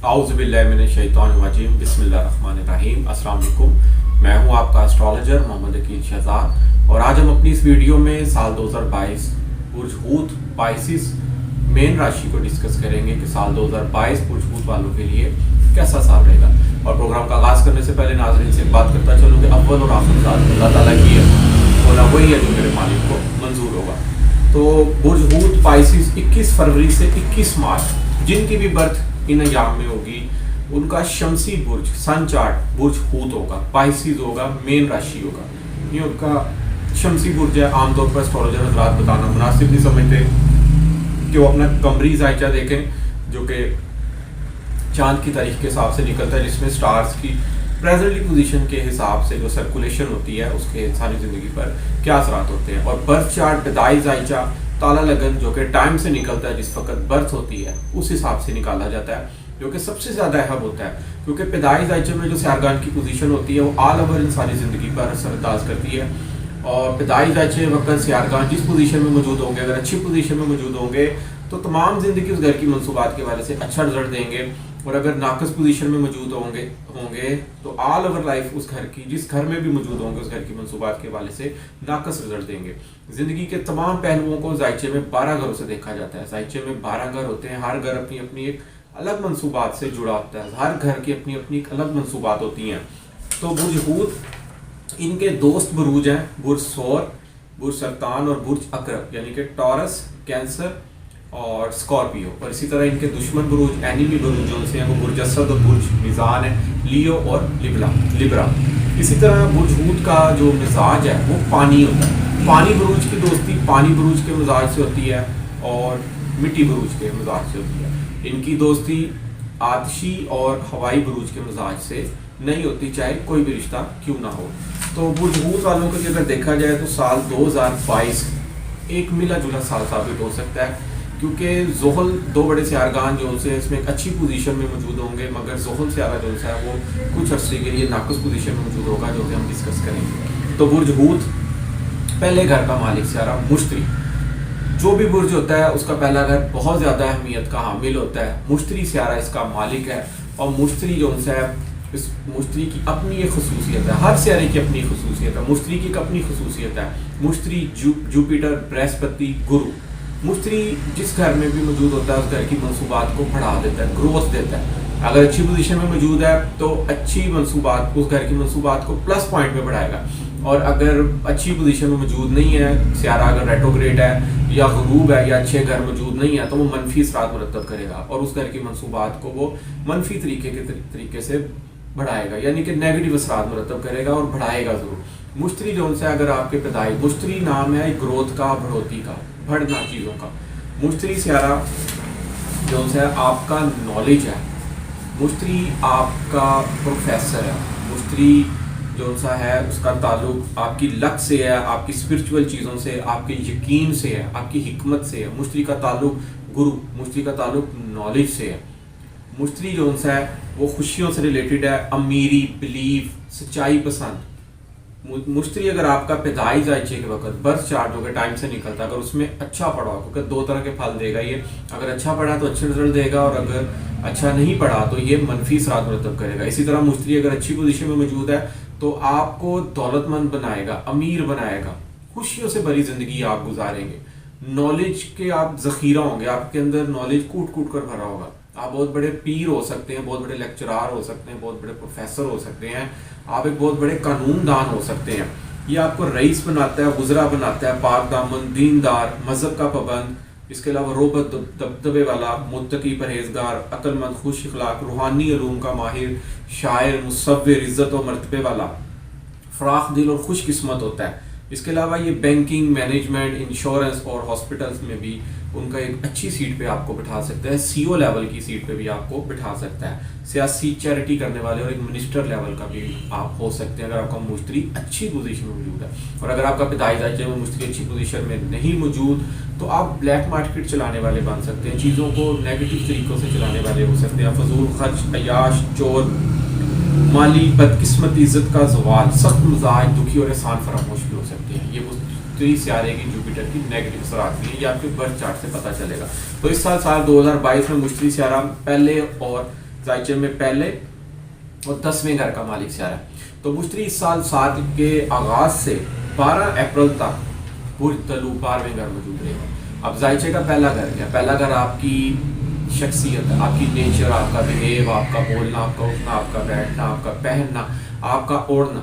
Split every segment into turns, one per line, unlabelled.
आउज़ुबिल्लाहिमिनश्शैतानिर्रजीम बिस्मिल्लाहिर्रहमानिर्रहीम। अस्सलाम वालेकुम। मैं हूं आपका एस्ट्रोलॉजर मोहम्मद अकील शहजाद और आज हम अपनी इस वीडियो में साल 2022 बुर्ज हूत पाइसिस मेन राशि को डिस्कस करेंगे कि साल 2022 बुर्ज हूत वालों के लिए कैसा साल रहेगा। और प्रोग्राम का आगाज़ करने से पहले नाज़रीन से बात करता चलूँ कि अव्वल और आखिर ज़ात अल्लाह ताला की है, मौला वही है जो मेरे मालिक को मंजूर होगा। तो बुर्ज हूत पाइसिस 21 फरवरी से 21 मार्च जिनकी भी बर्थ इन अयाम में होगी उनका शमसी बुर्ज सन चार्ट बुर्ज हूत होगा, पाइसिस होगा, मेन राशि होगा। ये उनका शमसी बुर्ज है। आमतौर पर एस्ट्रोलॉजर हज़रात बताना मुनासिब नहीं समझते कि वो अपना कमरी जायचा देखें जो कि चांद की तारीख के हिसाब से निकलता है, जिसमें स्टार्स की प्रेजेंटली पोजीशन के हिसाब से जो सर्कुलेशन होती है उसके इंसानी ज़िंदगी पर क्या असरात होते हैं। और बर्थ चार्ट बिदाई जायचा ताला लगन जो कि टाइम से निकलता है, जिस वक्त बर्थ होती है उस हिसाब से निकाला जाता है, जो कि सबसे ज़्यादा अहम होता है क्योंकि पैदाइश जायचे में जो सयारगान की पोजीशन होती है वो आल ओवर इंसानी ज़िंदगी पर असरअंदाज करती है। और पैदाइश जायचे वक्त सयारगान जिस पोजीशन में मौजूद होंगे, अगर अच्छी पोजीशन में मौजूद होंगे तो तमाम ज़िंदगी उस घर की मनसूबात के हवाले से अच्छा रिजल्ट देंगे। और अगर नाकस पोजीशन में मौजूद होंगे तो ऑल ओवर लाइफ उस घर की जिस घर में भी मौजूद होंगे उस घर की मनसूबात के हवाले से नाकस रिजल्ट देंगे। ज़िंदगी के तमाम पहलुओं को जायचे में 12 घरों से देखा जाता है। जायचे में 12 घर होते हैं, हर घर अपनी अपनी एक अलग मनसूबात से जुड़ा होता है, हर घर की अपनी अपनी एक अलग मनसूबात होती हैं। तो बुर्ज हूत इनके दोस्त बुरूज हैं बुर्ज सौर, बुर्ज सरतान और बुर्ज अकरब, यानी कि टॉरस, कैंसर और स्कॉर्पियो। और इसी तरह इनके दुश्मन बुरूज एनिमी बुरूज जो से हैं वो बुर्ज असद और बुर्ज मिजान है, लियो और लिब्रा। इसी तरह बुर्ज हूत का जो मिजाज है वो पानी होता है। पानी बुरूज की दोस्ती पानी बुरूज के मिजाज से होती है और मिट्टी बुरूज के मिजाज से होती है। इनकी दोस्ती आतशी और हवाई बुरूज के मिजाज से नहीं होती, चाहे कोई भी रिश्ता क्यों ना हो। तो बुर्ज हूत वालों को अगर देखा जाए तो साल 2022 एक मिला जुला साल साबित हो सकता है क्योंकि ज़ोहल दो बड़े सियारगान जो उनसे इसमें एक अच्छी पोजीशन में मौजूद होंगे, मगर ज़ोहल सियारा जो है वो कुछ अर्से के लिए नाकस पोजीशन में मौजूद होगा, जो कि हम डिस्कस करेंगे। तो बुर्ज हूत पहले घर का मालिक सियारा मुश्तरी, जो भी बुर्ज होता है उसका पहला घर बहुत ज़्यादा अहमियत का हामिल होता है। मुश्तरी सियारा इसका मालिक है और मुश्तरी जो है इस मुश्तरी की अपनी एक खसूसियत है, हर सियारे की अपनी खसूसियत है। मुश्तरी की एक अपनी खसूसियत है। मुश्तरी जुपिटर, बृहस्पति, गुरु। मुश्तरी जिस घर में भी मौजूद होता है उस घर की मनसूबात को बढ़ा देता है, ग्रोथ देता है। अगर अच्छी पोजीशन में मौजूद है तो अच्छी मनसूबात उस घर की मनसूबात को प्लस पॉइंट में बढ़ाएगा। और अगर अच्छी पोजीशन में मौजूद नहीं है सियारा, अगर रेट्रोग्रेड है या गुरूब है या अच्छे घर मौजूद नहीं है तो वो मनफी असरात मुरतब करेगा और उस घर की मनसूबात को वो मनफी तरीके से बढ़ाएगा, यानी कि नेगेटिव असरात मुरतब करेगा और बढ़ाएगा ज़रूर। मुश्तरी जो है अगर आपके पैदाइश मुश्तरी नाम है ग्रोथ का, बढ़ोतरी का, बढ़ना चीज़ों का। मुश्तरी सियारा जो है आपका नॉलेज है, मुश्तरी आपका प्रोफेसर है, मुश्तरी जो सा है उसका ताल्लुक आपकी लक से है, आपकी स्पिरिचुअल चीज़ों से, आपके यकीन से है, आपकी हिकमत से है। मुश्तरी का ताल्लुक गुरु, मुश्तरी का ताल्लुक नॉलेज से है। मुश्तरी जो है वो खुशियों से रिलेटेड है, अमीरी, बिलीफ, सच्चाई पसंद। मुश्तरी अगर आपका पैदाइश जायचे के वक्त बर्थ चार्ट होकर टाइम से निकलता है, अगर उसमें अच्छा पड़ा हो, क्योंकि दो तरह के फल देगा ये, अगर अच्छा पढ़ा तो अच्छे रिजल्ट देगा और अगर अच्छा नहीं पढ़ा तो ये मनफी असरात मुरतब करेगा। इसी तरह मुश्तरी अगर अच्छी पोजीशन में मौजूद है तो आपको दौलतमंद बनाएगा, अमीर बनाएगा, खुशियों से भरी जिंदगी आप गुजारेंगे। नॉलेज के आप जखीरा होंगे, आपके अंदर नॉलेज कूट कूट कर भरा होगा। आप बहुत बड़े पीर हो सकते हैं, बहुत बड़े लेक्चरार हो सकते हैं, बहुत बड़े प्रोफेसर हो सकते हैं, आप एक बहुत बड़े कानून दान हो सकते हैं। ये आपको रईस बनाता है, गुजरा बनाता है, पाक दामन, दीनदार, मजहब का पाबंद, इसके अलावा रोबत दबदबे वाला, मुत्तकी, परहेजगार, अक्लमंद, खुश इखलाक, रूहानी उलूम का माहिर, शायर, मुसव्विर, इज्जत और मर्तबे वाला, फराख दिल और खुश किस्मत होता है। इसके अलावा ये बैंकिंग, मैनेजमेंट, इंश्योरेंस और हॉस्पिटल्स में भी उनका एक अच्छी सीट पे आपको बिठा सकता है, सीओ लेवल की सीट पे भी आपको बिठा सकता है। सियासी चैरिटी करने वाले और एक मिनिस्टर लेवल का भी आप हो सकते हैं अगर आपका मुश्तरी अच्छी पोजीशन में मौजूद है। और अगर आपका पैदाइश जायचे में मुश्तरी अच्छी पोजीशन में नहीं मौजूद तो आप ब्लैक मार्केट चलाने वाले बन सकते हैं, चीज़ों को नेगेटिव तरीक़ों से चलाने वाले हो सकते हैं, फजूल खर्च, अयाश, चोर, माली बदकिस्मती, इज्जत का जवाल, सख्त मिजाज, दुखी और एहसान फरामोश भी हो सकते हैं। ये मुश्तरी सियारे की जुपिटर की नेगेटिव असरात भी है, ये आपके बर्थ चार्ट से पता चलेगा। तो इस साल 2022 में मुश्तरी सियारा पहले और जायचे में पहले और 10वें घर का मालिक सियारा। तो मुश्तरी इस साल 7 के आगाज से 12 अप्रैल तक बुर्ज तलू 12वें घर मौजूद रहेगा। अब जायचे का पहला घर क्या? पहला घर आपकी शख्सियत, आपकी नेचर, आपका बिहेव, आपका बोलना, आपका उठना, आपका बैठना, आपका पहनना, आपका ओढ़ना,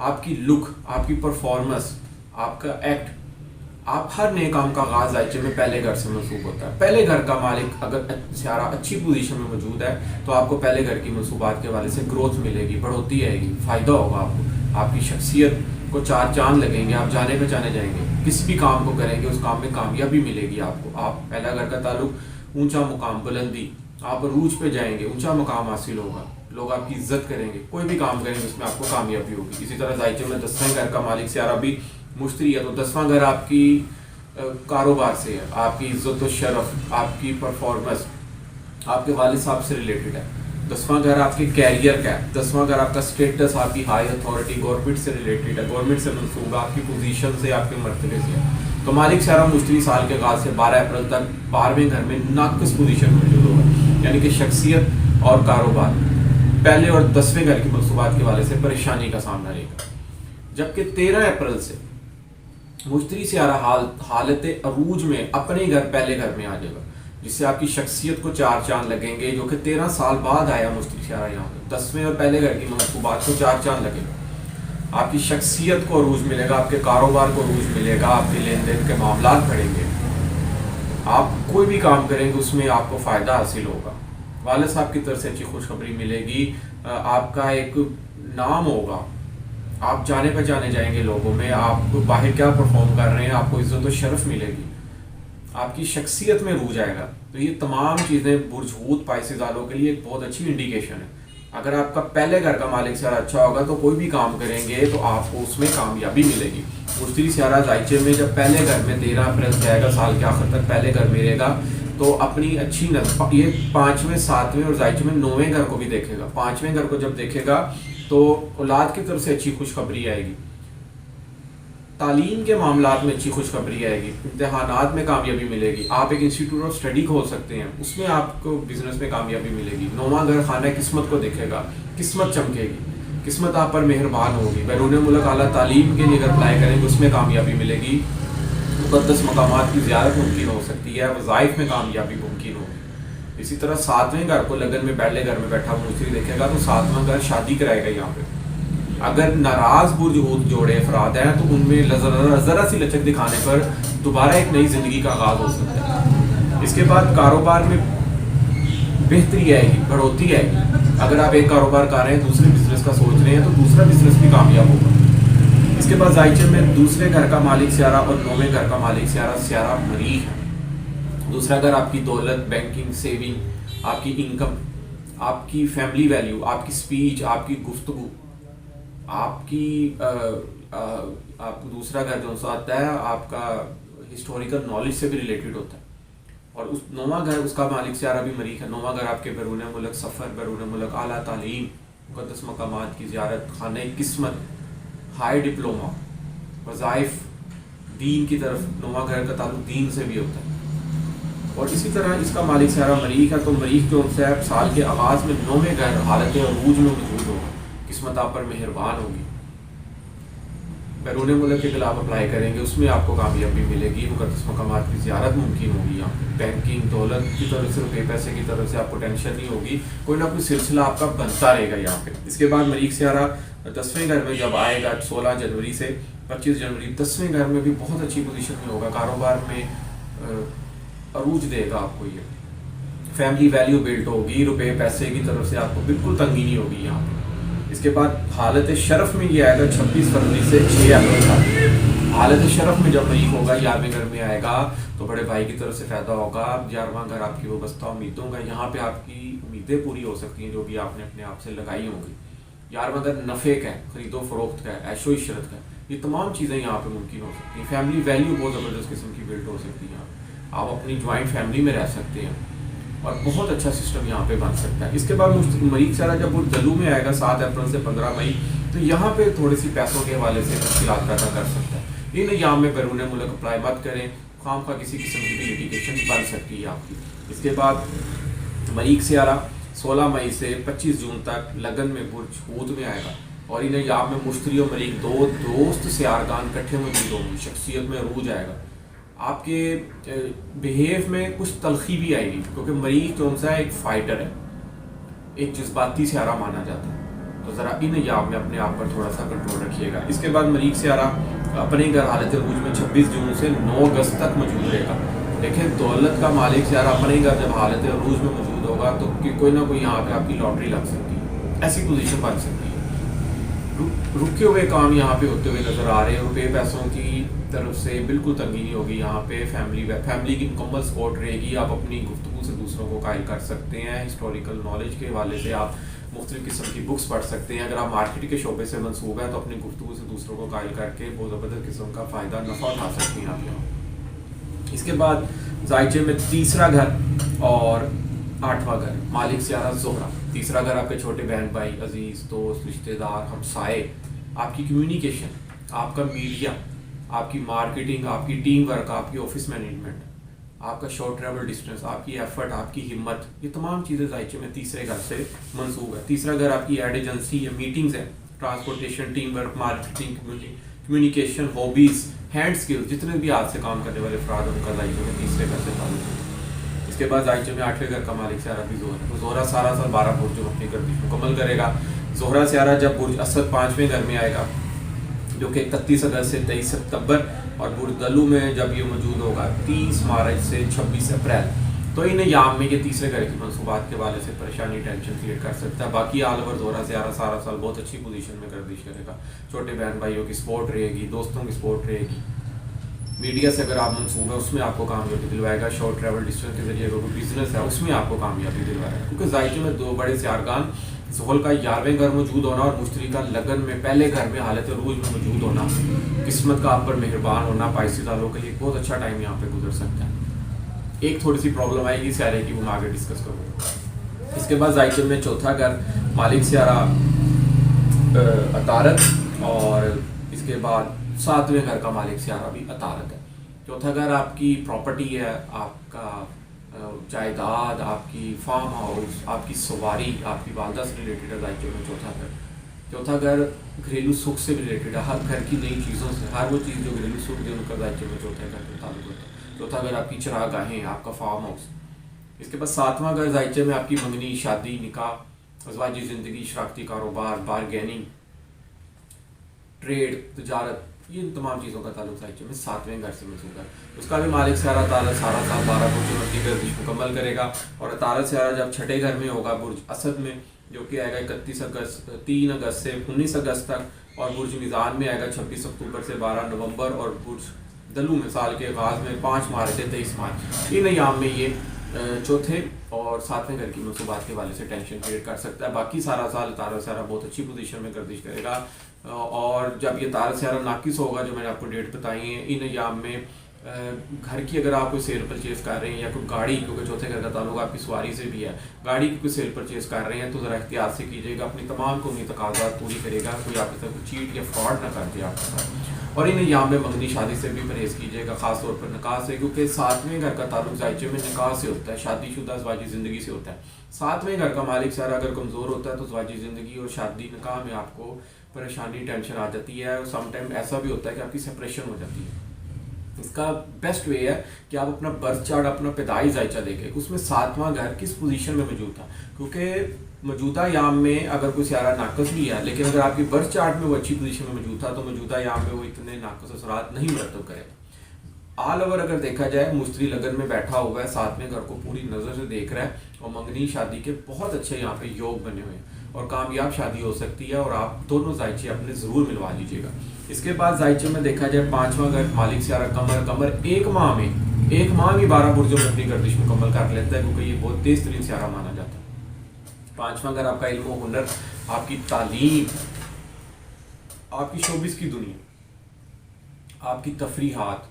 आपकी लुक, आपकी परफॉर्मेंस, आपका एक्ट, आप हर नए काम का आगाज जायचे में पहले घर से मंसूब होता है। पहले घर का मालिक अगर सियारा अच्छी पोजीशन में मौजूद है तो आपको पहले घर की मंसूबात के हवाले से ग्रोथ मिलेगी, बढ़ोतरी आएगी, फ़ायदा होगा आपको, आपकी शख्सियत को 4 चांद लगेंगे, आप जाने पहचाने जाएंगे, किस भी काम को करेंगे उस काम में कामयाबी मिलेगी आपको। आप पहला घर का ताल्लुक ऊंचा मुकाम, बुलंदी, आप रूज पे जाएंगे, ऊंचा मुकाम हासिल होगा, लोग आपकी इज्जत करेंगे, कोई भी काम करेंगे उसमें आपको कामयाबी होगी। इसी तरह जायचे में 10वें घर का मालिक सियारा भी मुश्तरी है तो 10वां घर आपकी कारोबार से है, आपकी इज्जत व शरफ, आपकी परफॉर्मेंस, आपके वालिद साहब से रिलेटेड है। 10वां घर आपके कैरियर का है, 10वां घर आपका स्टेटस, आपकी हाई अथॉरिटी, गवर्नमेंट से रिलेटेड है, गवर्नमेंट से मंसूब, आपकी पोजीशन से, आपके मर्तबे से है। तो मालिक सियारा मुश्तरी साल के आगाज से 12 अप्रैल तक 12वें घर में नाक़िस पोजीशन में मौजूद होगा, यानी कि शख्सियत और कारोबार पहले और 10वें घर की मंसूबात के हवाले से परेशानी का सामना रहेगा। जबकि 13 अप्रैल से मुश्तरी सियारा हालत अरूज में अपने घर पहले घर में आ जाएगा, जिससे आपकी शख्सियत को 4 चांद लगेंगे, जो कि 13 साल बाद आया मुश्तरी सियारा यहाँ पे। 10वें और पहले घर की मंसूबात को 4 चांद लगेगा, आपकी शख्सियत को अरूज मिलेगा, आपके कारोबार को अरूज मिलेगा, आपके लेन देन के मामला बढ़ेंगे, आप कोई भी काम करेंगे उसमें आपको फ़ायदा हासिल होगा, वालिद साहब की तरफ से अच्छी खुशखबरी मिलेगी, आपका एक नाम होगा, आप जाने पहचाने जाएंगे लोगों में, आप बाहर क्या परफॉर्म कर रहे हैं आपको इज्जत और शरफ मिलेगी, आपकी शख्सियत में रूज आएगा। तो ये तमाम चीज़ें बुर्ज हूत पाइसेस वालों के लिए एक बहुत अच्छी इंडिकेशन है। अगर आपका पहले घर का मालिक सियारा अच्छा होगा तो कोई भी काम करेंगे तो आपको उसमें कामयाबी मिलेगी। मुश्तरी सियारा जायचे में जब पहले घर में 13 अप्रैल से आएगा, साल के आखिर तक पहले घर में रहेगा तो अपनी अच्छी नज़र ये 5वें 7वें और जायचे में 9वें घर को भी देखेगा। 5वें घर को जब देखेगा तो औलाद की तरफ से अच्छी खुशखबरी आएगी, तालीम के मामलात में अच्छी खुशखबरी आएगी, इम्तिहानात में कामयाबी मिलेगी, आप एक इंस्टीट्यूट ऑफ स्टडी खोल सकते हैं, उसमें आपको बिजनेस में कामयाबी मिलेगी। 9वां घर खाना किस्मत को देखेगा, किस्मत चमकेगी, किस्मत आप पर मेहरबान होगी, बैरून मुल्क आला तालीम के लिए अगर अप्लाई करेंगे उसमें कामयाबी मिलेगी, मुक़द्दस मकामात की ज़ियारत मुमकिन हो सकती है, वज़ाइफ में कामयाबी मुमकिन होगी। इसी तरह 7वें घर को लगन में पहले घर में बैठा मुश्तरी देखेगा तो 7वां घर शादी कराएगा यहाँ पे। अगर नाराज बुर्ज हूत जोड़े अफराद हैं तो उनमें ज़रा सी लचक दिखाने पर दोबारा एक नई ज़िंदगी का आगाज़ हो सकता है। इसके बाद कारोबार में बेहतरी आएगी, बढ़ोतरी आएगी। अगर आप एक कारोबार कर रहे हैं, दूसरे बिजनेस का सोच रहे हैं तो दूसरा बिजनेस भी कामयाब होगा। इसके बाद जायचे में दूसरे घर का मालिक सियारा और 9वें घर का मालिक सियारा मरीख है। दूसरा घर आपकी दौलत, बैंकिंग, सेविंग, आपकी इनकम, आपकी फैमिली वैल्यू, आपकी स्पीच, आपकी गुफ्तगू, आपकी आपको दूसरा घर जो आता है आपका हिस्टोरिकल नॉलेज से भी रिलेटेड होता है। और उस 9वां घर उसका मालिक सियारा भी मरीख है। 9वां घर आपके बैरून मुल्क सफ़र, बैरून मुल्क आला तालीम, मुक़द्दस मकामात की ज़ियारत, खाने किस्मत, हाई डिप्लोमा, वज़ाइफ, दीन की तरफ 9वां घर का ताल्लुक दीन से भी होता है। और इसी तरह इसका मालिक सियारा मरीख है तो मरीख जो उनसे साल के आगाज़ में 9वें घर हालत अरूज में मौजूद होगा, किस्मत आप पर मेहरबान होगी, बैरून मुल्क के खिलाफ अप्लाई करेंगे उसमें आपको कामयाबी मिलेगी, मुक़द्दस मकामात की ज़ियारत मुमकिन होगी। यहाँ पे बैंकिंग, दौलत की तरफ से, रुपये पैसे की तरफ से आपको टेंशन नहीं होगी, कोई ना कोई सिलसिला आपका बनता रहेगा यहाँ पे। इसके बाद मरीख सियारा 10वें घर में जब आएगा 16 जनवरी से 25 जनवरी, 10वें घर में भी बहुत अच्छी पोजीशन में होगा, कारोबार में अरूज देगा आपको, ये फैमिली वैल्यू बिल्ड होगी, रुपये पैसे की तरफ से आपको बिल्कुल तंगी नहीं होगी यहाँ पे। इसके बाद हालत शरफ में ये आएगा 26 फरवरी से 6 अप्रैल तक। हालत शरफ में जब मरीख होगा 11वें घर में आएगा तो बड़े भाई की तरफ से फ़ायदा होगा। 11वां घर आपकी वाबस्ता उम्मीदों का, यहाँ पे आपकी उम्मीदें पूरी हो सकती हैं जो भी आपने अपने आप से लगाई होंगी। 11वां घर नफ़े का है, खरीदो फरोख्त का है, ऐशो इशरत का है, ये तमाम चीज़ें यहाँ पे मुमकिन हो सकती हैं। फैमिली वैल्यू बहुत ज़बरदस्त किस्म की बिल्ड हो सकती है, आप अपनी ज्वाइंट फैमिली में रह सकते हैं और बहुत अच्छा सिस्टम यहाँ पे बन सकता है। इसके बाद मरीख सियारा जब वो दलू में आएगा 7 अप्रैल से 15 मई, तो यहाँ पे थोड़ी सी पैसों के हवाले से मुश्किलात पैदा कर सकता है। इन अय्याम में बैरून मुल्क अप्लाई मत करें, खाम खा किसी किस्म की भी लिटिगेशन बन सकती है आपकी। इसके बाद मरीख सियारा 16 مئی سے 25 جون تک لگن میں برج حوت میں آئے گا، اور ان ایام میں مشتری اور مریخ دو دوست سیارگان کٹھے موجود ہوں گے، شخصیت میں عروج آئے گا، آپ کے بیہیو میں کچھ تلخی بھی آئے گی، کیونکہ مریخ جو ہے ایک فائٹر ہے، ایک جذباتی سیارہ مانا جاتا ہے، تو ذرا ان ایام میں اپنے آپ پر تھوڑا سا کنٹرول رکھیے گا۔ اس کے بعد مریخ سیارہ اپنے گھر حالت عروج میں 26 جون سے 9 اگست تک موجود رہے گا۔ دیکھیں دولت کا مالک سیارہ اپنے گھر جب حالت عروج میں موجود ہوگا تو کوئی نہ کوئی یہاں پہ آپ کی لاٹری لگ سکتی ہے، ایسی پوزیشن بن سکتی ہے، رکے ہوئے کام یہاں پہ ہوتے ہوئے نظر آ رہے ہیں، روپے پیسوں کی طرف سے بالکل تنگی نہیں ہوگی یہاں پہ، فیملی کی مکمل سپورٹ رہے گی، آپ اپنی گفتگو سے دوسروں کو قائل کر سکتے ہیں، ہسٹوریکل نالج کے حوالے سے آپ مختلف قسم کی بکس پڑھ سکتے ہیں، اگر آپ مارکیٹ کے شعبے سے منسوب ہیں تو اپنی گفتگو سے دوسروں کو قائل کر کے بہت زبردست قسم کا فائدہ نفع اٹھا سکتے ہیں آپ یہاں۔ اس کے بعد زائچے میں تیسرا گھر اور 8واں گھر، مالک سیارہ زہرہ، تیسرا گھر آپ کے چھوٹے بہن بھائی، عزیز دوست، رشتہ دار، ہمسائے، آپ کی کمیونیکیشن، آپ کا میڈیا، آپ کی مارکیٹنگ، آپ کی ٹیم ورک، آپ کی آفس مینجمنٹ، آپ کا شارٹ ٹریول ڈسٹینس، آپ کی ایفرٹ، آپ کی ہمت، یہ تمام چیزیں زائچے میں تیسرے گھر سے منسوب ہے۔ تیسرا گھر آپ کی ایڈ ایجنسی یا میٹنگز ہے، transportation, team work, marketing, communication, hobbies, hand skill, جتنے بھی ہاتھ سے کام کرنے والے افراد ہیں ان کا زائچے میں تیسرے گھر سے تعلق ہے۔ اس کے بعد زائچے میں 8ویں گھر کا مالک سیارہ بھی زہرہ ہے، تو زہرہ سارا سال 12 برجوں میں اپنی گردش مکمل کرے گا۔ زہرہ سیارہ جب برج اسد 5ویں گھر میں آئے گا جو کہ 31 اگست سے 23 ستمبر، اور برج دلو میں جب یہ موجود ہوگا 30 مارچ سے 26 اپریل، تو ان ایام میں یہ تیسرے گھر کی منصوبات کے حوالے سے پریشانی، ٹینشن کریٹ کر سکتا ہے۔ باقی آل اوور زہرہ سیارہ سارا سال بہت اچھی پوزیشن میں گردش کرے گا، چھوٹے بہن بھائیوں کی سپورٹ رہے گی، دوستوں کی سپورٹ رہے گی، میڈیا سے اگر آپ منسوب ہے اس میں آپ کو کامیابی دلوائے گا، شارٹ ٹریول ڈسٹینس کے ذریعے اگر کوئی بزنس ہے اس میں آپ کو کامیابی دلوائے گا، کیونکہ زائچے میں 2 بڑے سیارگان زحل کا 11ویں گھر موجود ہونا اور مشتری کا لگن میں پہلے گھر میں حالت عروج میں موجود ہونا، قسمت کا آپ پر مہربان ہونا، پائسیز والوں کے لیے بہت اچھا ٹائم یہاں پہ گزر سکتا ہے۔ ایک تھوڑی سی پرابلم آئے گی سیارے کی، وہ میں آگے ڈسکس کروں گا۔ اس کے بعد زائچے میں 4تھا گھر مالک سیارہ عطارد، اور اس کے بعد 7ویں گھر کا مالک سیارہ بھی عطارد ہے۔ 4تھا گھر آپ کی پراپرٹی ہے، آپ کا جائیداد، آپ کی فارم ہاؤس، آپ کی سواری، آپ کی والدہ سے ریلیٹڈ ہے زائچے میں 4تھا گھر۔ 4تھا گھر گھریلو سکھ سے ریلیٹڈ ہے، ہر گھر کی نئی چیزوں سے، ہر وہ چیز جو گھریلو سکھ دے ان کا زائچے میں 4تھے گھر سے تعلق ہوتا ہے۔ 4تھا گھر آپ کی چراگاہیں، آپ کا فارم ہاؤس۔ اس کے بعد 7واں گھر زائچے میں آپ کی منگنی، شادی، نکاح، ازواجی زندگی، شراکتی کاروبار، بارگیننگ، ٹریڈ، تجارت، یہ تمام چیزوں کا تعلق زائچے میں 7ویں گھر سے منسوب ہے۔ اس کا بھی مالک سیارہ عطارد سارا سال 12 برجوں میں اپنی گردش مکمل کرے گا، اور عطارد سیارہ جب 6ٹھے گھر میں ہوگا برج اسد میں، جو کہ آئے گا 3 اگست سے 19 اگست تک، اور برج میزان میں آئے گا 26 اکتوبر سے 12 نومبر، اور برج دلو میں سال کے آغاز میں 5 مارچ سے 23 مارچ۔ ان ایام میں یہ 4تھے اور 7ویں گھر کی منصوبات کے حوالے سے ٹینشن کریٹ کر سکتا ہے۔ باقی سارا سال عطارد سیارہ بہت اچھی پوزیشن میں گردش کرے گا، اور جب یہ عطارد سیارہ ناقص ہوگا جو میں نے آپ کو ڈیٹ بتائی ہیں، ان ایام میں گھر کی اگر آپ کوئی سیل پرچیز کر رہے ہیں یا کوئی گاڑی، کیونکہ 4تھے گھر کا تعلق آپ کی سواری سے بھی ہے، گاڑی کی کوئی سیل پرچیز کر رہے ہیں تو ذرا احتیاط سے کیجیے گا، اپنی تمام قومی تقاضات پوری کرے گا، کوئی آپ کے ساتھ کوئی چیٹ یا فراڈ نہ کر دے آپ کے ساتھ۔ اور ان ایام میں منگنی شادی سے بھی پرہیز کیجیے گا، خاص طور پر نکاح سے، کیونکہ 7ویں گھر کا تعلق زائچے میں نکاح سے ہوتا ہے، شادی شدہ ازواجی زندگی سے ہوتا ہے۔ 7ویں گھر کا مالک سیارہ اگر کمزور ہوتا ہے تو ازواجی زندگی اور شادی نکاح میں آپ کو پریشانی، ٹینشن آ جاتی ہے، اور سم ٹائم ایسا بھی ہوتا ہے کہ آپ کی سپریشن ہو جاتی ہے۔ اس کا بیسٹ وے ہے کہ آپ اپنا برتھ چارٹ، اپنا پیدائش زائچہ دیکھیں، اس میں 7واں گھر کس پوزیشن میں موجود تھا، کیونکہ موجودہ ایام میں اگر کوئی سیارہ ناقص بھی ہے لیکن اگر آپ کی برتھ چارٹ میں وہ اچھی پوزیشن میں موجود تھا تو موجودہ ایام میں وہ اتنے ناقص اثرات نہیں مرتب کرے گا۔ آل اوور اگر دیکھا جائے، مشتری لگن میں بیٹھا ہوا ہے، 7ویں گھر کو پوری نظر سے دیکھ رہا ہے، اور منگنی شادی کے بہت اچھے یہاں پہ یوگ بنے ہوئے ہیں، اور کامیاب شادی ہو سکتی ہے، اور آپ دونوں زائچے اپنے ضرور ملوا لیجیے گا۔ اس کے بعد زائچے میں دیکھا جائے 5واں گھر مالک سیارہ قمر ایک ماہ میں 12 برجوں میں اپنی گردش مکمل کر لیتا ہے، کیونکہ یہ بہت تیز ترین سیارہ مانا جاتا ہے۔ 5واں گھر آپ کا علم و ہنر، آپ کی تعلیم، آپ کی شوبز کی دنیا، آپ کی تفریحات،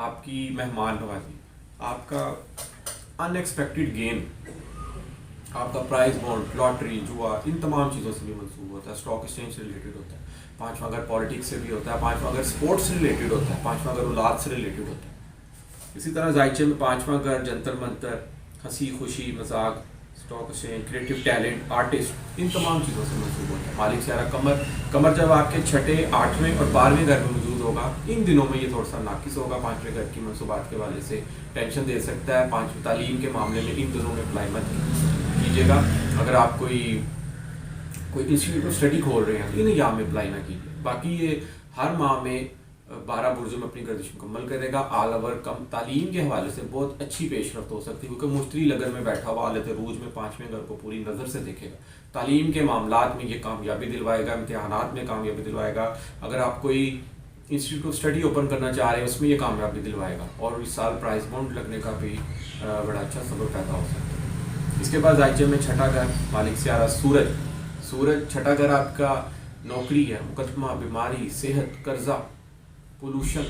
آپ کی مہمان نوازی، آپ کا ان ایکسپیکٹڈ گین، آپ کا پرائز بانڈ، لاٹری، جوا، ان تمام چیزوں سے بھی منسوب ہوتا ہے، اسٹاک ایکسچینج سے ریلیٹڈ ہوتا ہے۔ 5واں گھر پالیٹکس سے بھی ہوتا ہے، 5واں گھر سپورٹس سے ریلیٹڈ ہوتا ہے، 5واں گھر اولاد سے ریلیٹڈ ہوتا ہے۔ اسی طرح زائچے میں 5واں گھر جنتر منتر، ہنسی خوشی مذاق، stock exchange, creative talent, artist, इन तमाम चीज़ों से मंसूब होता है। मालिक सियारा कमर जब आपके छठे, 8वें और 12वें घर में मौजूद होगा, इन दिनों में ये थोड़ा सा नाकिस होगा। 5वें घर की मनसूबात के वाले से टेंशन दे सकता है। 5वीं तालीम के मामले में इन दिनों में अप्लाई मत कीजिएगा। अगर आप कोई इंस्टीट्यूट में स्टडी खोल रहे हैं तो इन अय्याम में अप्लाई ना कीजिए। बाकी ये हर माह में 12 बुर्जों में अपनी गर्दिश मुकम्मल करेगा। आल ओवर कम तालीम के हवाले से बहुत अच्छी पेशरफ्त हो सकती है, क्योंकि मुश्तरी लगन में बैठा हुआ हालत रूज में 5वें घर को पूरी नज़र से देखेगा। तालीम के मामलात में ये कामयाबी दिलवाएगा, इम्तिहानात में कामयाबी दिलवाएगा। अगर आप कोई इंस्टीट्यूट ऑफ स्टडी ओपन करना चाह रहे हैं उसमें ये कामयाबी दिलवाएगा। और इस साल प्राइस बॉन्ड लगने का भी बड़ा अच्छा सबब पैदा हो सकता है। इसके बाद आइए में छठा घर, मालिक सियारा सूरज। छठा घर आपका नौकरी है, मुकदमा, बीमारी, सेहत, कर्जा, पोल्यूशन,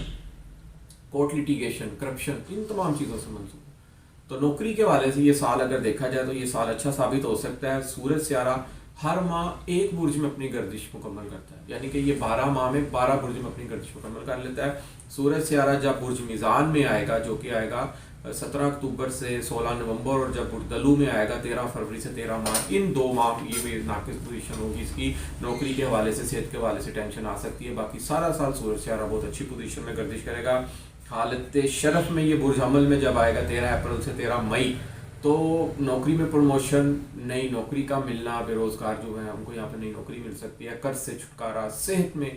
कोर्ट लिटिगेशन, करप्शन, इन तमाम चीज़ों से मंसूब। तो नौकरी के वाले से ये साल अगर देखा जाए तो ये साल अच्छा साबित हो सकता है। सूरज सियारा हर माह एक बुर्ज में अपनी गर्दिश मुकम्मल करता है, यानी कि ये 12 माह में 12 बुर्ज में अपनी गर्दिश मुकम्मल कर लेता है। सूरज सियारा जब बुर्ज मीज़ान में आएगा, जो कि आएगा 17 अक्टूबर से 16 नवंबर, और जब बुर्ज दलू में आएगा 13 फरवरी से 13 मार्च, इन 2 माह ये भी नाकिस पोजीशन होगी इसकी। नौकरी के हवाले से, सेहत के हवाले से टेंशन आ सकती है। बाकी सारा साल सूरज सियारा बहुत अच्छी पोजीशन में गर्दिश करेगा। हालत शरफ में ये बुर्ज अमल में जब आएगा 13 अप्रैल से 13 मई, तो नौकरी में प्रमोशन, नई नौकरी का मिलना, बेरोजगार जो है उनको यहाँ पर नई नौकरी मिल सकती है, कर्ज से छुटकारा, सेहत में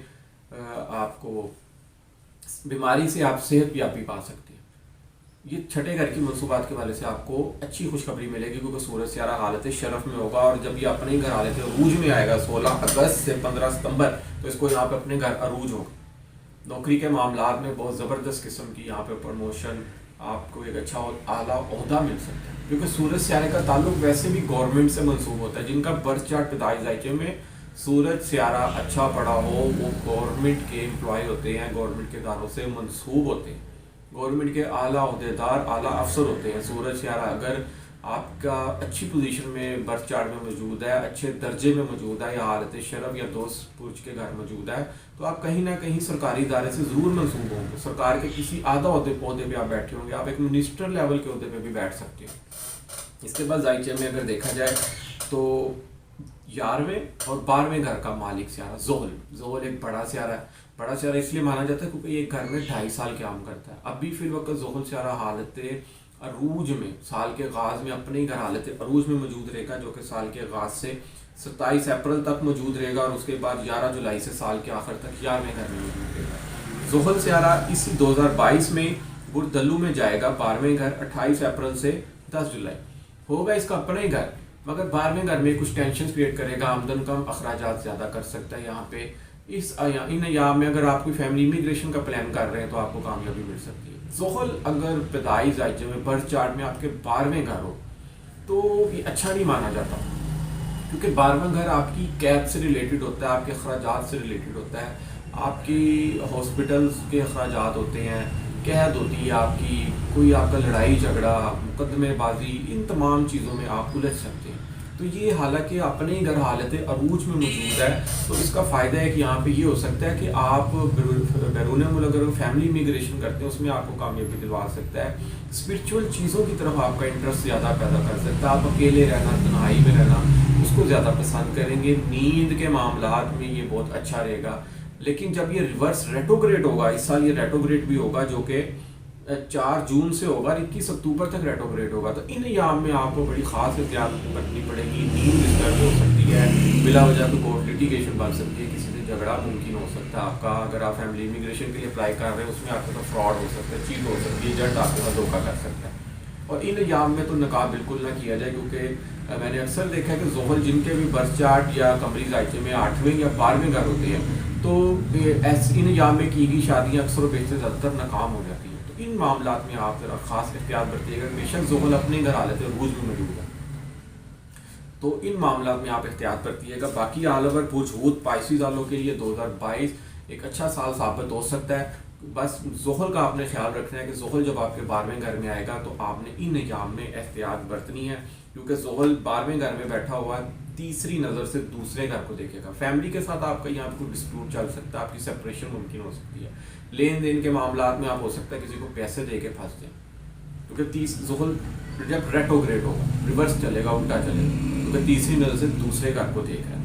आपको बीमारी से आप सेहत याबी पा सकते हैं। ये छठे घर की मनसूबात के वाले से आपको अच्छी खुशखबरी मिलेगी, क्योंकि सूरज सियारा हालत शरफ में होगा। और जब ये अपने ही घर हालत अरूज में आएगा 16 अगस्त से 15 सितंबर, तो इसको यहाँ पे अपने घर अरूज होगा। नौकरी के मामलात में बहुत ज़बरदस्त किस्म की यहाँ पे प्रमोशन, आपको एक अच्छा आला ओहदा मिल सकता है, क्योंकि सूरज सियारे का ताल्लुक वैसे भी गवर्नमेंट से मंसूब होता है। जिनका बर्थ चार्ट पैदाइश जायके में सूरज सियारा अच्छा पड़ा हो, वो गवर्नमेंट के एम्प्लॉय होते हैं, गवर्नमेंट के इदारों से मंसूब होते हैं, गवर्नमेंट के आला ओहदेदार, आला अफसर होते हैं। सूरज सियारा अगर आपका अच्छी पोजीशन में बर्थ चार्ट में मौजूद है, अच्छे दर्जे में मौजूद है, या हालत शरफ या दोस्त पुरुष के घर मौजूद है, तो आप कहीं ना कहीं सरकारी इदारे से ज़रूर मंसूब होंगे। सरकार के किसी आधा पौधे पे आप बैठे होंगे, आप एक मिनिस्टर लेवल के अहदे पे भी बैठ सकते हो। इसके बाद जायचे में अगर देखा जाए तो 11वें और 12वें घर का मालिक सियारा जोहल एक बड़ा सियारा है। बड़ा सियारा इसलिए माना जाता है क्योंकि ये घर में 2.5 साल काम करता है। अभी फिल वक्त जोहल सियारा हालत अरूज में, साल के आगाज में अपने ही घर हालत अरूज में मौजूद रहेगा, जो कि साल के आगाज से 27 अप्रैल तक मौजूद रहेगा, और उसके बाद 11 जुलाई से साल के आखिर तक 11वें घर में मौजूद रहेगा। जोहल सियारा इसी 2022 में बुरदल्लू में जाएगा 12वें घर, 28 अप्रैल से 10 जुलाई होगा इसका अपना ही घर, मगर 12वें घर में कुछ टेंशन क्रिएट करेगा, आमदन कम, अखराजात ज़्यादा कर सकता है। यहाँ पे इन अय्याम में अगर आप कोई फैमिली इमिग्रेशन का प्लान कर रहे हैं तो आपको कामयाबी मिल सकती है। जोहल अगर पैदाइश राज्य में बर्थ चार्ट में आपके 12वें घर हो तो ये अच्छा नहीं माना जाता, क्योंकि 12वां घर आपकी कैद से रिलेटेड होता है, आपके अखराजात से रिलेटेड होता है, आपकी हॉस्पिटल्स के अखराजात होते हैं, कैद होती है आपकी, कोई आपका लड़ाई झगड़ा, मुकदमेबाजी, इन तमाम चीज़ों में आप उलझ सकते हैं। तो ये हालांकि अपने ही घर हालत अरूज में मौजूद है, तो इसका फ़ायदा है कि यहाँ पे ये हो सकता है कि आप बैरून मुल्क अगर फैमिली इमिग्रेशन करते हैं उसमें आपको कामयाबी दिलवा सकता है। स्पिरिचुअल चीज़ों की तरफ आपका इंटरेस्ट ज़्यादा पैदा कर सकता है। आप अकेले रहना, तन्हाई में रहना उसको ज़्यादा पसंद करेंगे। नींद के मामलात में ये बहुत अच्छा रहेगा। लेकिन जब ये रिवर्स रेट्रोग्रेड होगा, इस साल ये रेट्रोग्रेड भी होगा, जो कि 4 जून से होगा और 21 अक्टूबर तक रेट्रोग्रेड होगा, तो इन अय्याम में आपको बड़ी ख़ास एहतियात बरतनी पड़ेगी। नींद डिस्टर्ब हो सकती है, बिला वजह तो कोर्ट लिटिगेशन बन सकती है, किसी से झगड़ा मुमकिन हो सकता है आपका। अगर आप फैमिली इमिग्रेशन के लिए अप्लाई कर रहे हैं उसमें आपके साथ फ्रॉड हो सकता है, चीट हो सकती है, एजेंट आपके साथ धोखा कर सकता है। और इन अय्याम में तो नकाब बिल्कुल ना किया जाए, क्योंकि मैंने अक्सर देखा है कि जोहल जिनके भी बर्थ चार्ट या कमरी जायचे में 8वें या 12वें घर होते हैं, तो इन अय्याम में की गई शादियाँ अक्सर बेशतर ज़्यादातर नाकाम हो जाती हैं। तो इन मामलात में आप ज़रा ख़ास एहतियात बरतिएगा। बेशक जोहल अपने घर हालत अरूज में मौजूद है, तो इन मामलात में आप एहतियात बरतिएगा। बाकी ऑल ओवर पुरुष हूत पाइसेस वालों के लिए 2022 एक अच्छा साल साबित हो सकता है। बस जोहल का आपने ख्याल रखना है कि जोहल जब आपके 12वें घर में आएगा तो आपने इन अय्याम में एहतियात बरतनी है, क्योंकि जोहल 12वें घर में बैठा हुआ तीसरी नज़र से दूसरे घर को देखेगा। फैमिली के साथ आपका यहाँ पर कोई डिस्प्यूट चल सकता है, आपकी सेपरेशन मुमकिन हो सकती है। लेन देन के मामलात में आप हो सकता है किसी को पैसे दे के फंस जाए, क्योंकि जोहल जब रेट्रोग्रेड होगा, रिवर्स चलेगा, उल्टा चलेगा, क्योंकि तीसरी नज़र से दूसरे घर को देख रहा है।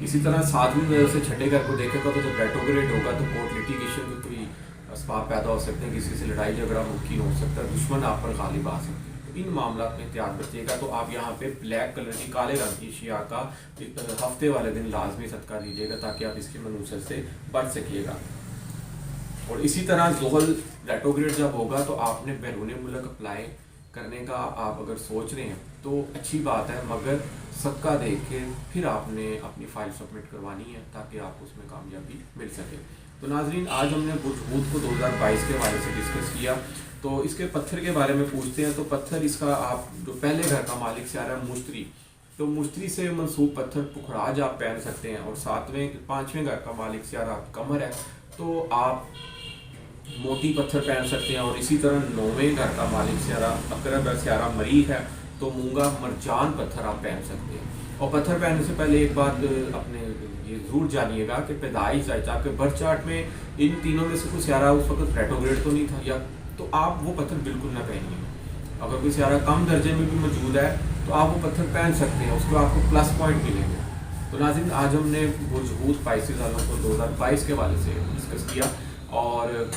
इसी तरह सातवीं नज़र से छठे घर को देखेगा तो जब रेट्रोग्रेड होगा तो कोर्ट लिटिगेशन के कोई असबाब पैदा हो सकते हैं, किसी से लड़ाई झगड़ा मुमकिन हो सकता है, दुश्मन आप पर गालिब आ सकते हैं। तो इन मामला में एहतियात बरतिएगा। तो आप यहाँ पे ब्लैक कलर की, काले रंग की शिया का हफ्ते वाले दिन लाजमी सदका दीजिएगा ताकि आप इसकी मनूसत से बच सकिएगा। और इसी तरह ज़ुहल रेट्रोग्रेड जब होगा तो आपने बैरून मुल्क अप्लाई करने का आप अगर सोच रहे हैं तो अच्छी बात है, मगर सदका दे के फिर आपने अपनी फ़ाइल सबमिट करवानी है ताकि आपको उसमें कामयाबी मिल सके। तो नाजरीन, आज हमने बुर्ज हूत को 2022 के हवाले से डिस्कस किया। तो इसके पत्थर के बारे में पूछते हैं। तो पत्थर इसका, आप जो पहले घर का मालिक से आ रहा है मुश्तरी, तो मुश्तरी से मनसूब पत्थर पुखराज आप पहन सकते हैं। और पाँचवें घर का मालिक से आ रहा कमर है तो आप मोती पत्थर पहन सकते हैं। और इसी तरह 9वें घर का मालिक से आ रहा अकरब से आ रहा मरीख है तो मूंगा मरजान पत्थर आप पहन सकते हैं। और पत्थर पहनने से पहले एक बात अपने ये ज़रूर जानिएगा कि पैदाइश आपके बर्थ चार्ट में इन तीनों में से कोई सियारा उस वक्त रेट्रोग्रेड तो नहीं था, या तो आप वो पत्थर बिल्कुल ना पहनिए। अगर कोई सियारा कम दर्जे में भी मौजूद है तो आप वो पत्थर पहन सकते हैं, उसको आपको प्लस पॉइंट मिलेंगे। तो नाज़रीन, आज हमने बुर्ज हूत पाइसेस वालों को 2022 के हवाले से डिस्कस किया। और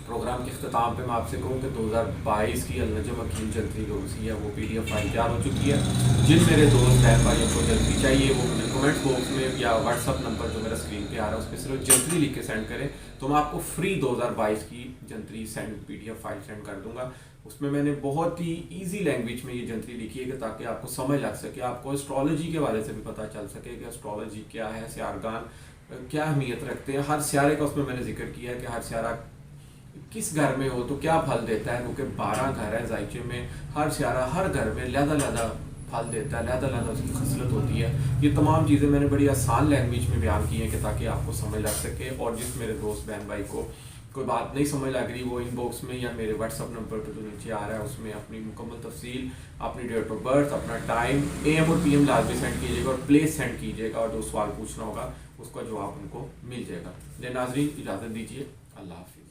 प्रोग्राम के अख्ताम पे मैं आपसे कहूँ कि 2022 की अल-नजम हकीम जंतरी रोज़ी है वो PDF फाइल तैयार हो चुकी है। जिन मेरे दोस्त बहन भाइयों को जंतरी चाहिए वो मुझे कमेंट बॉक्स में या व्हाट्सअप नंबर जो मेरा स्क्रीन पे आ रहा है उस पर सिर्फ जंतरी लिख के सेंड करें तो मैं आपको फ्री 2022 की जंतरी PDF फाइल सेंड कर दूँगा। उसमें मैंने बहुत ही ईजी लैंग्वेज में ये जंतरी लिखी है कि ताकि आपको समझ लग सके, आपको एस्ट्रोलॉजी के बारे से भी पता चल सके कि एस्ट्रोलॉजी क्या है, सियारगान क्या अहमियत रखते हैं। हर सियारे का उसमें मैंने जिक्र किया है कि हर सियारा किस घर में हो तो क्या फल देता है, क्योंकि 12 घर है ज़ाइचे में, हर सियारा हर घर में लहदा फल देता है, लहदा उसकी खसलत होती है। ये तमाम चीज़ें मैंने बड़ी आसान लैंग्वेज में बयान की हैं कि ताकि आपको समझ लग सके। और जिस मेरे दोस्त बहन भाई को कोई बात नहीं समझ लग रही वो इनबॉक्स में या मेरे व्हाट्सअप नंबर पर जो नीचे आ रहा है उसमें अपनी मुकम्मल तफसील, अपनी डेट ऑफ बर्थ, अपना टाइम, AM और PM लाजमी सेंड कीजिएगा और प्लेस सेंड कीजिएगा। और जो सवाल पूछना होगा उसका जवाब उनको मिल जाएगा। नाज़रीन, इजाज़त दीजिए। अल्लाह हाफ़िज़।